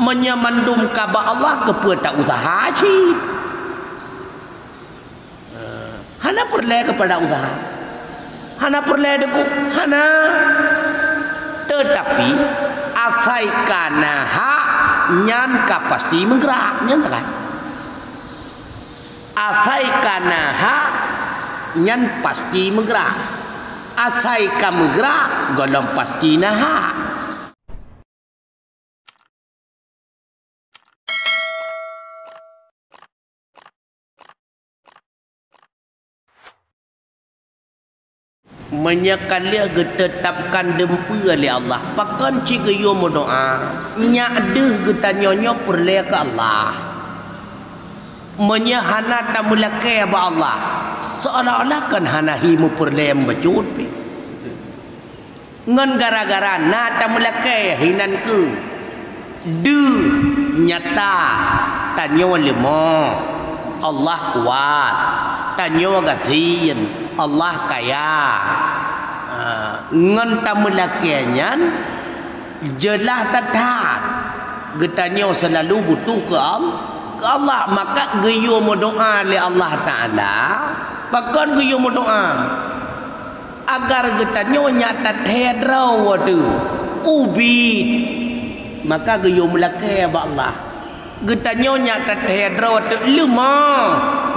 menyamandum kaba Allah kepada usaha cip. Hana perle kepada usaha. Hana perle deku. Hana. Tetapi asai kana ha nyan ka pasti menggerak nyan kan. Asai kana ha nyan pasti menggerak. Asai ka menggerak golong pasti naha. Menyakalia getetapkan dempu oleh Allah. Pakan ciga yo doa. Nyak deh getanyonyo perle ke Allah. Menyahana tamulake ba Allah. Seolah-olah kan hana himu perle mbajut pi. Ngan gara-gara na tamulake hinan ke. Du nyata tanyo lemo. Allah kuat. Tanyo gatin. Allah kaya. Ngan tamulakianyan jelah tatat. Getanya selalu butuh ke Allah. Maka geyo doa le Allah Ta'ala. Bahkan geyo doa agar getanya nyata tedraw wadu ubid. Maka geyo melake ba Allah. Getanya nyata tedraw wadu lemah.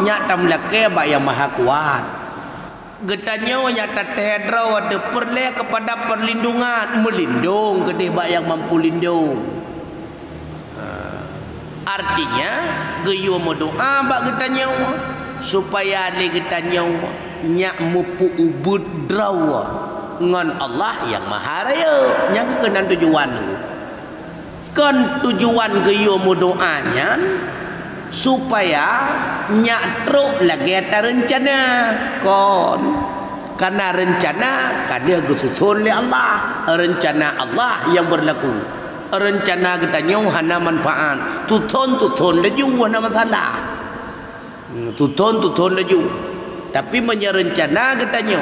Nyata melake ba yang maha kuat. Getanya nyata tehedra wada perle kepada perlindungan. Melindung kedih bak yang mampu lindung. Artinya geyo doa bak getanya supaya le getanya nyak mupu ubud drawa ngan Allah yang maha raya. Nyak kenan tujuan kan tujuan geyo doanya supaya nyak truk lagi ada rencana kon. Karena rencana kada getutun oleh Allah. Rencana Allah yang berlaku. Rencana getanya hana manfaat. Tutun laju hana masalah. Tutun laju. Tapi menyerencana getanya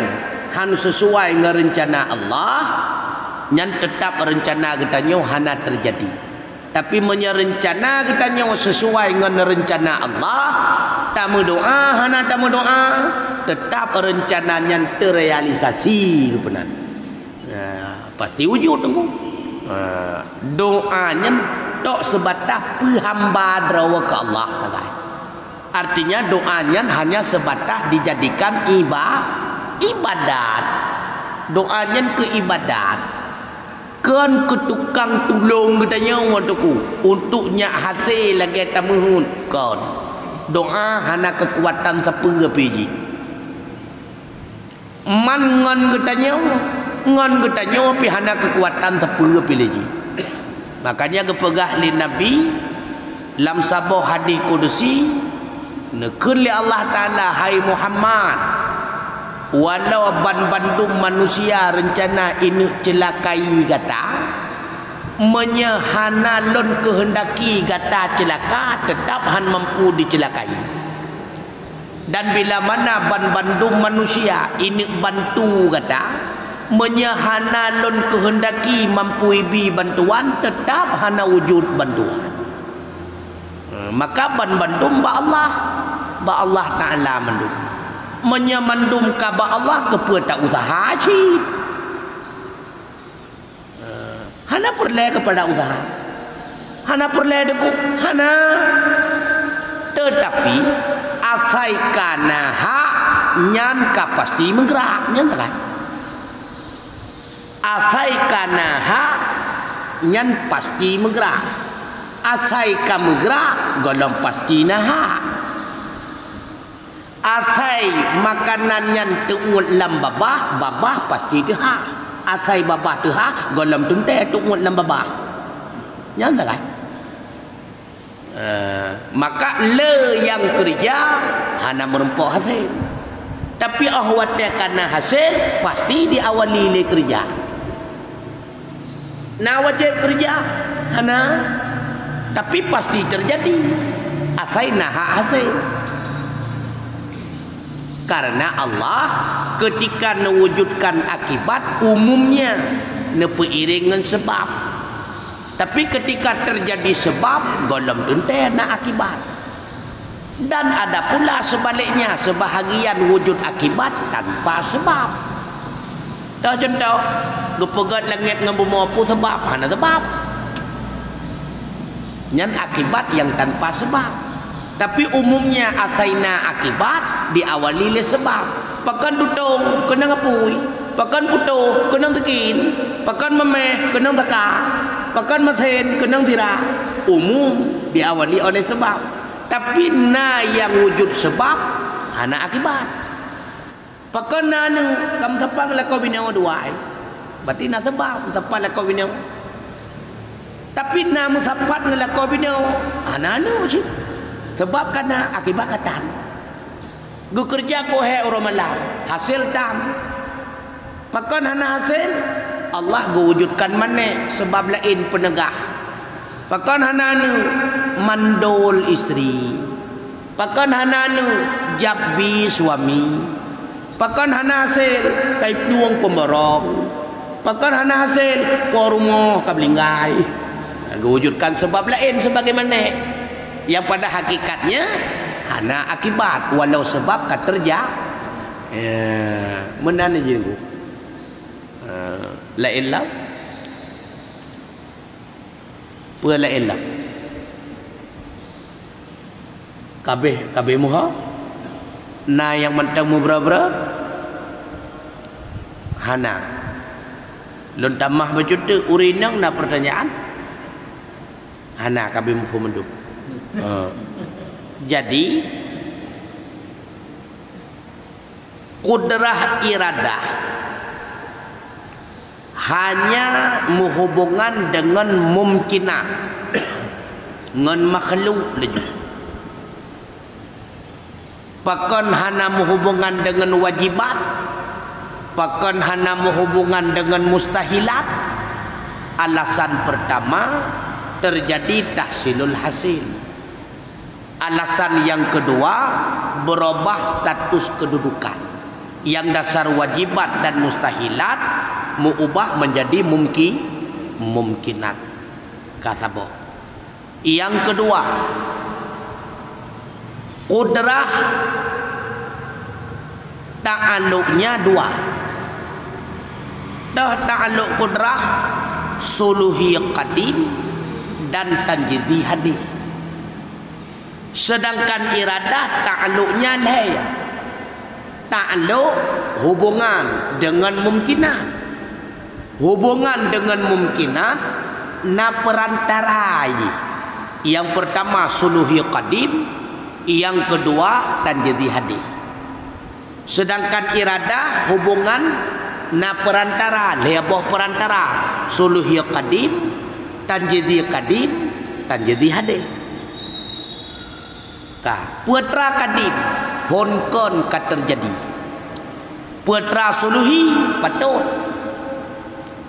han sesuai dengan rencana Allah. Nyan tetap rencana getanya hana terjadi. Tapi menyerencana katanya sesuai dengan rencana Allah. Tamu doa, hana tamu doa, tetap rencananya terrealisasi benar. Pasti wujud tunggu. Doanya tok sebatas hamba drawa ke Allah Ta'ala. Artinya doanya hanya sebatas dijadikan ibadat. Doanya ke ibadat. Kan ke tukang tolong katanya watuku untuknya hasil lagi tamuhun kan doa hana kekuatan siapa piji man ngan katanya pi hana kekuatan siapa pilih. Makanya kepegah li Nabi lam sabah hadis kudusi nekun li Allah Ta'ala hai Muhammad walau bandum manusia rencana ini celakai kata menyahana lon kehendaki kata celaka tetap han mampu dicelakai. Dan bila mana bandum manusia ini bantu kata menyahana lon kehendaki mampu ibi bantuan tetap hana wujud bantuan. Maka bandum ba Allah Ta'ala mandum menyamandum kaba Allah kepada usaha cip. Hana perle kepada usaha. Hana perle deku. Hana. Tetapi asai kana ha nyan ka pasti menggerak nyan kan. Asai kana ha nyan pasti menggerak. Asai ka menggerak golong pasti naha. Asai makanan yang tu'ut lam babah pasti tuha. Asai babah tuha golem tunte tu'ut lam babah. Nyata kan? Maka le yang kerja hana merempok hasil. Tapi ahwatnya karena hasil pasti diawali le kerja. Nah wajib kerja hana tapi pasti terjadi. Asai naha hasil. Karena Allah ketika mewujudkan akibat umumnya nepeiring dengan sebab. Tapi ketika terjadi sebab, golom tentu nak akibat. Dan ada pula sebaliknya, sebahagian wujud akibat tanpa sebab. Dah contoh, gepegat langit dengan bumi apa sebab? Hana sebab. Yang akibat yang tanpa sebab. Tapi umumnya asaina akibat diawali oleh sebab. Pakan tutung kena ngapui, pakan putu kena tekin, pakan memeh kena teka, pakan mesin kena tira. Umum diawali oleh sebab. Tapi na yang wujud sebab hana akibat. Pakan na nu kam sepang lakau binau dua. Berarti na sebab sepang lakau binau. Tapi na musapat ngelakau binau hana nu sih. Sebab karena akibat katan. Gu kerja ko he orang malam, hasil tam. Pakan hana hasil, Allah gu wujudkan mana sebab lain penegah. Pakan hana nu mandol isteri. Pakan hana nu jabbi suami. Pakan hana hasil kai pluang pemborong. Pakan hana hasil porumoh kablinggai. Gu wujudkan sebab lain sebagaimana yang pada hakikatnya hana akibat walau sebab katerja menana je ku la illah pua la illah kabeh muha na yang mentang mubra-bra hana lon tamah bajude urinang na pertanyaan hana kabeh muha menduk. Jadi kudrah iradah hanya menghubungan dengan mumkinat dengan makhluk leju. Pakan hana menghubungan dengan wajibat, pakan hana menghubungan dengan mustahilat. Alasan pertama terjadi tahsilul hasil. Alasan yang kedua berubah status kedudukan. Yang dasar wajibat dan mustahilat mengubah menjadi mumkinat. Kasabo. Yang kedua, kudrah ta'alluqnya dua. Dah ta'alluq kudrah suluhi qadim dan tanjidi hadis. Sedangkan iradah ta'alluqnya lain. Ta'alluq hubungan dengan mumkinat. Hubungan dengan mumkinat na perantara. Yang pertama suluhi qadim, yang kedua tanjidi hadis. Sedangkan iradah hubungan na perantara, leboh perantara, suluhi qadim, tanjidi qadim, tanjidi hadis. Putra kadim ponkon kat terjadi. Putra suluhi patut.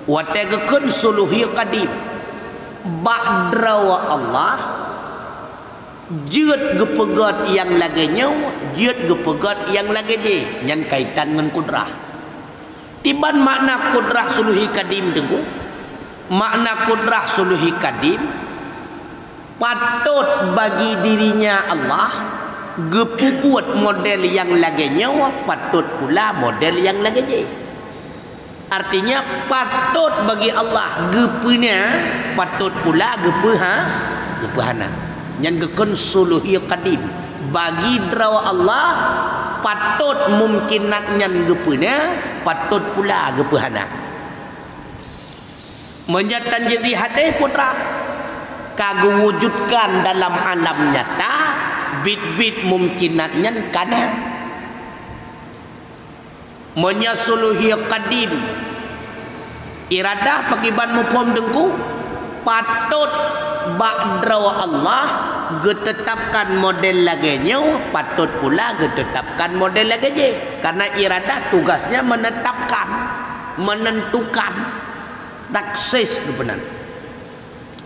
Wategekun suluhi kadim. Ba'dra wa Allah. Jut gepegat yang laganya, jut gepegat yang lagi dia. Yang kaitan dengan kudrah. Tiban makna kudrah suluhi kadim tengku. Makna kudrah suluhi kadim patut bagi dirinya Allah gepubuat model yang laganya, patut pula model yang laganya. Artinya patut bagi Allah gepunya, patut pula gepuhana. Yang gekun suluhi qadim bagi drawa Allah patut mungkinatnya gepunya, patut pula gepuhana. Menyatan jadi hadis putra kagu wujudkan dalam alam nyata bit-bit mungkinatnya kana menyasuluhi qadim iradah pakiban mupom dengku patut ba'dra Allah getetapkan model laganya, patut pula getetapkan model laganya. Karena iradah tugasnya menetapkan, menentukan, taksis kebenaran.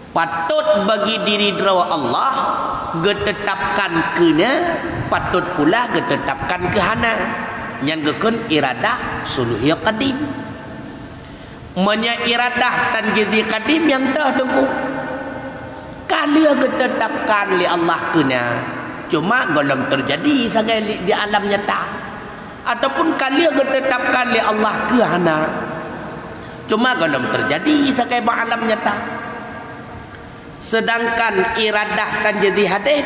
Patut bagi diri drawa Allah getetapkan kena, patut pula getetapkan kehana. Yang gekun iradah suluhi qadim. Menya iradah tanjidi qadim yang dah dengku Kalau ditetapkan oleh Allah kena, cuma belum terjadi sebagai di alam nyata. Ataupun kalau ditetapkan oleh Allah ke hana, cuma belum terjadi sebagai alam nyata. Sedangkan iradah dan jadi hadis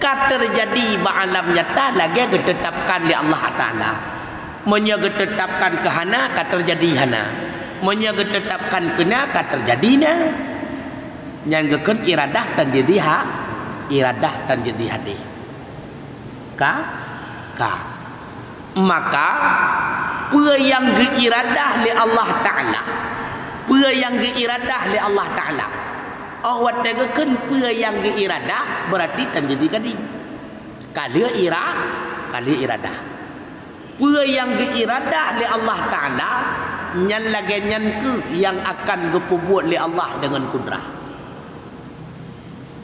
tak terjadi alam nyata lagi ditetapkan oleh Allah Taala. Menyegetapkan ke hana terjadi hana. Menyegetapkan kena terjadi na. Yang gekun iradah dan jadi iradah dan jadi hadis. Maka apa yang geiradah li Allah Taala, apa yang geiradah li Allah Taala, awak tegakkan apa yang geiradah berarti terjadi kadi. Kalau iradah, apa yang geiradah li Allah Taala nyan lagi nyan ke yang akan gepubuat li Allah dengan kudrah.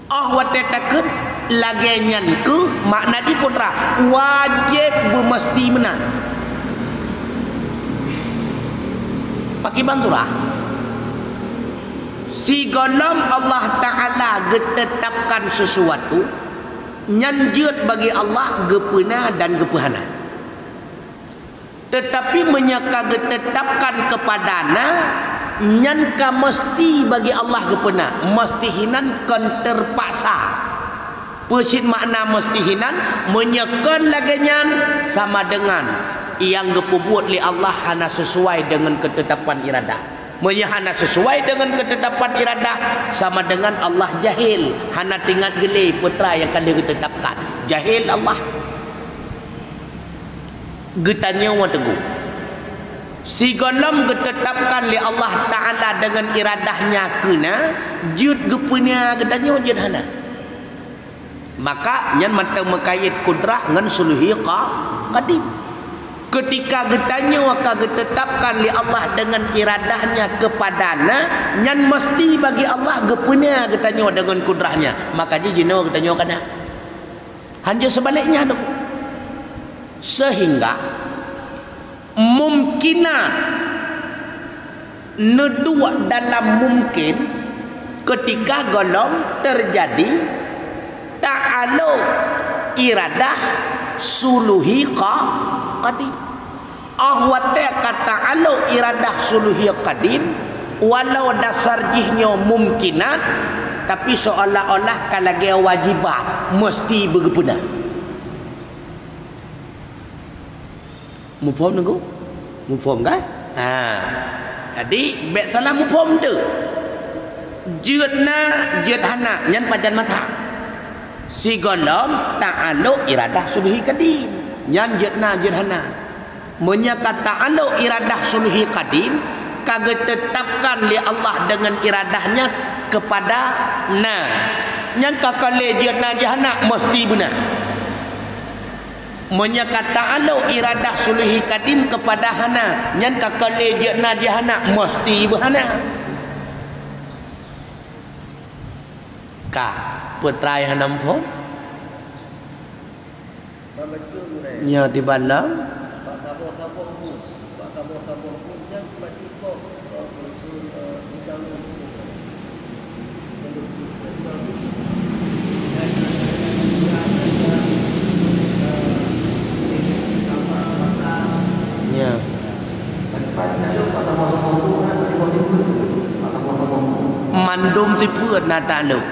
Awak tegakkan lagi nyan ke makna di putra wajib bermesti menang. Pakai banturah. Si golom Allah Ta'ala getetapkan sesuatu nyanjut bagi Allah gepena dan gepehana. Tetapi menyaka getetapkan kepadana nyanka mesti bagi Allah gepena, mesti hinan kan terpaksa. Persit makna mesti hinan menyekan lagian sama dengan yang gepubuat li Allah hana sesuai dengan ketetapan iradah. Menyahana sesuai dengan ketetapan iradah sama dengan Allah jahil, hana tinggal gele putra yang kali ditetapkan. Jahil Allah. Getanya wa teguh. Si golom ditetapkan li Allah Taala dengan iradahnya kena jud gepunya getanya jud hana. Maka nyan mata mekait kudrah ngan suluhi qadim. Ketika getanya waka getetapkan li Allah dengan iradahnya kepadana nyan mesti bagi Allah gepunya getanya dengan kudrahnya, maka ji jino getanya kana hanya sebaliknya tu. Sehingga mungkinan nedua dalam mungkin ketika golong terjadi ta'aluk iradah suluhi qadim. Ahwatnya kata alu iradah suluhi qadim walau dasar jihnya mungkinat tapi seolah-olah kalagi wajibat mesti bergepena. Mufaham nengku? Mufaham kan? Jadi bet salah mufaham tu. Judna judhana nyan pajan mata. Si golom ta'aluk iradah suluhi qadim nyan judna judhana. Menyaka ta'aluk iradah suluhi qadim kagak tetapkan li Allah dengan iradahnya kepada na yang kakale dia na jahana mesti benar. Menyaka ta'aluk iradah suluhi qadim kepada hana yang kakale dia na jahana mesti berhana. Ka putra yang nampu nya di bandar mandum tipu na ta'aluk.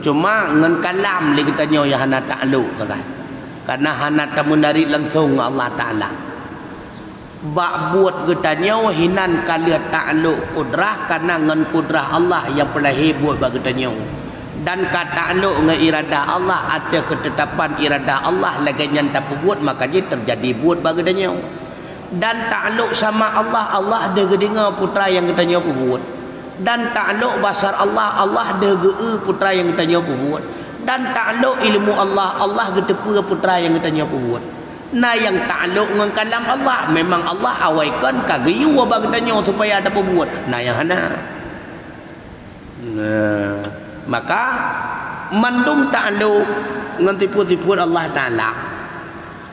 Cuma ngan kalam li kita nyo ya hana ta'aluk kan. Karena hana tamunari langsung Allah Ta'ala. Bak buat kita nyo hinan kali ta'aluk kudrah karena ngan kudrah Allah yang pelahi buat bagi kita nyo. Dan kata ta'aluk ngan iradah Allah ada ketetapan iradah Allah lagi yang tak buat maka dia terjadi buat bagi kita nyo. Dan ta'aluk sama Allah, Allah dia dengar putra yang kita nyo buat. Dan ta'aluk basar Allah, Allah dia putra yang kita nyo buat. Dan ta'aluk ilmu Allah, Allah getepu putra yang kita nyo buat. Nah yang ta'aluk dengan kalam Allah, memang Allah awaikan kagiyu bagi kita nyo supaya ada buat. Nah yang hana. Maka mandum ta'aluk dengan tipu-tipu Allah Ta'ala.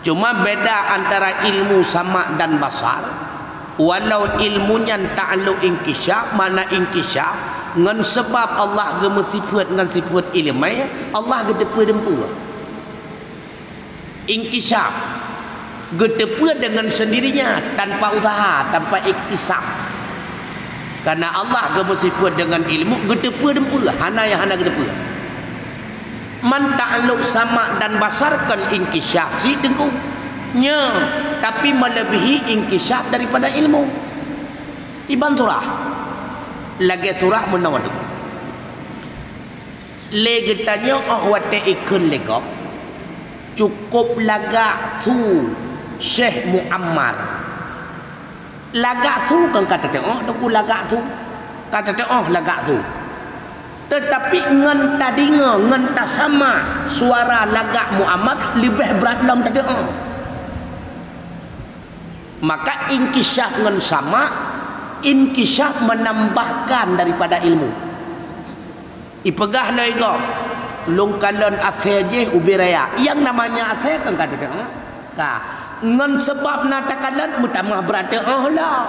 Cuma beda antara ilmu sama dan basar. walau ilmunya ta'alluq inkishaf, mana inkishaf ngan sebab Allah ge sifat ngan sifat ilmu Allah ge tepu dempu inkishaf ge tepu dengan sendirinya tanpa usaha, tanpa iktisab. Karena Allah ge sifat dengan ilmu ge tepu dempu hana yang hana ge tepu. Man ta'alluq sama dan basarkan inkishaf si tengku nya, tapi melebihi inkishaf daripada ilmu. Iban surah lagi surah menawan tu lagi tanya wate ikun legok cukup laga su Syekh Muammar laga su kan kata tengok tu laga su kata tengok laga su, tetapi ngan tadinga ngan tak sama suara laga Muammar lebih berat lam tadi maka inkishaf ngan sama, inkishaf menambahkan daripada ilmu. Ipegah lagi longkalon asaje ubiraya yang namanya asai kan kata dia ka ngan sebab natakalan mutamah berada lah.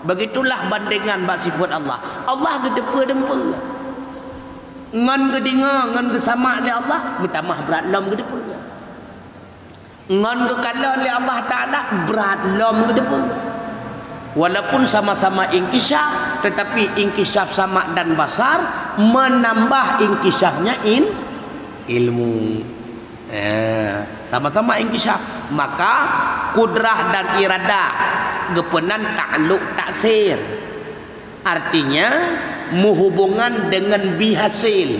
Begitulah bandingan bab sifat Allah. Allah gedepa dempa ngan gedinga ngan gesama li Allah mutamah berat lam gedepa ngan gekala li Allah Taala berat lam gedepa. Walaupun sama-sama inkishaf, tetapi inkishaf sama dan basar menambah inkishafnya ilmu. Sama-sama inkishaf, maka kudrah dan iradah gepenan ta'alluq taksir. Artinya menghubungan dengan bihasil.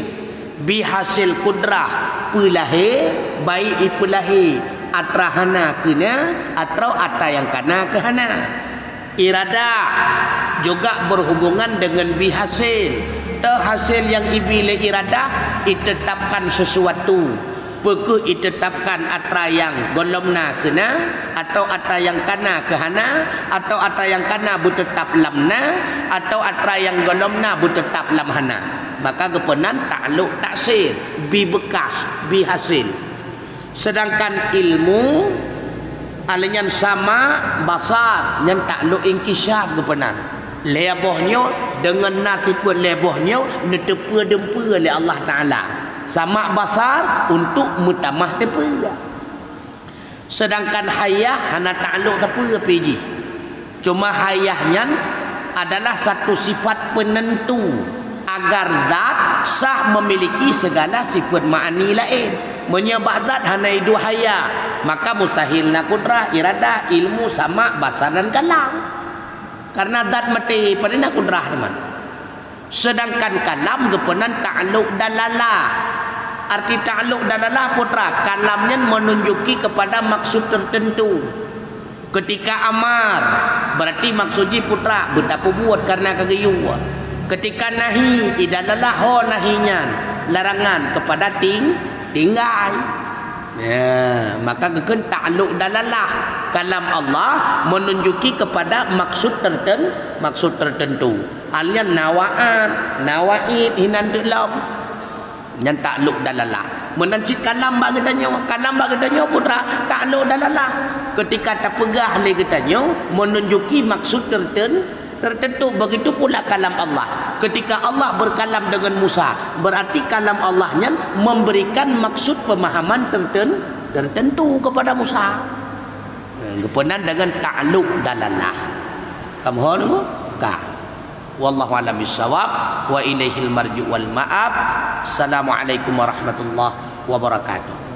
Bihasil kudrah pelahi baik pelahi atrahana kena atau ata yang kana kehana. Iradah juga berhubungan dengan bihasil. Hasil yang ibile iradah ditetapkan sesuatu. Peke ditetapkan atra yang golomna kena atau atra yang kana kehana atau atra yang kana bertetap lamna atau atra yang golomna bertetap lamhana. Maka gepenan ta'alluq taksir bi bekas bihasil. Sedangkan ilmu alenyan sama basar yang takluk inkishaf gepenan lebohnya dengan nasibut lebohnya netepa dempa oleh Allah Taala sama basar untuk mutamah tepa. Sedangkan hayah hana takluk siapa pergi, cuma hayahnya adalah satu sifat penentu agar zat sah memiliki segala sifat ma'ani lain. Menyebab zat hana hidup hayah, maka mustahil nak kudrah, iradah, ilmu sama basar dan kalam. Karena zat mati pada nak kudrah teman. Sedangkan kalam gepenan ta'alluq dalalah. Arti ta'alluq dalalah putra, kalamnya menunjuki kepada maksud tertentu. Ketika amar berarti maksudnya putra betapa buat karena kagayuwa. Ketika nahi idalalah ho nahinya larangan kepada tinggal. Ya, maka keken ta'alluq dalalah kalam Allah menunjuki kepada maksud tertentu. Halnya nawaan, nawaid hinan dalam yang ta'alluq dalalah. Menancit kalam bak katanya putra ta'alluq dalalah. Ketika tak pegah le katanya menunjuki maksud tertentu. Begitu pula kalam Allah. Ketika Allah berkalam dengan Musa, berarti kalam Allahnya memberikan maksud pemahaman tertentu kepada Musa. Gepenan dengan ta'alluq dalalah. Kamu tahu kah? Wallahu a'lam bissawab wa ilaihil marji' wal ma'ab. Assalamualaikum warahmatullahi wabarakatuh.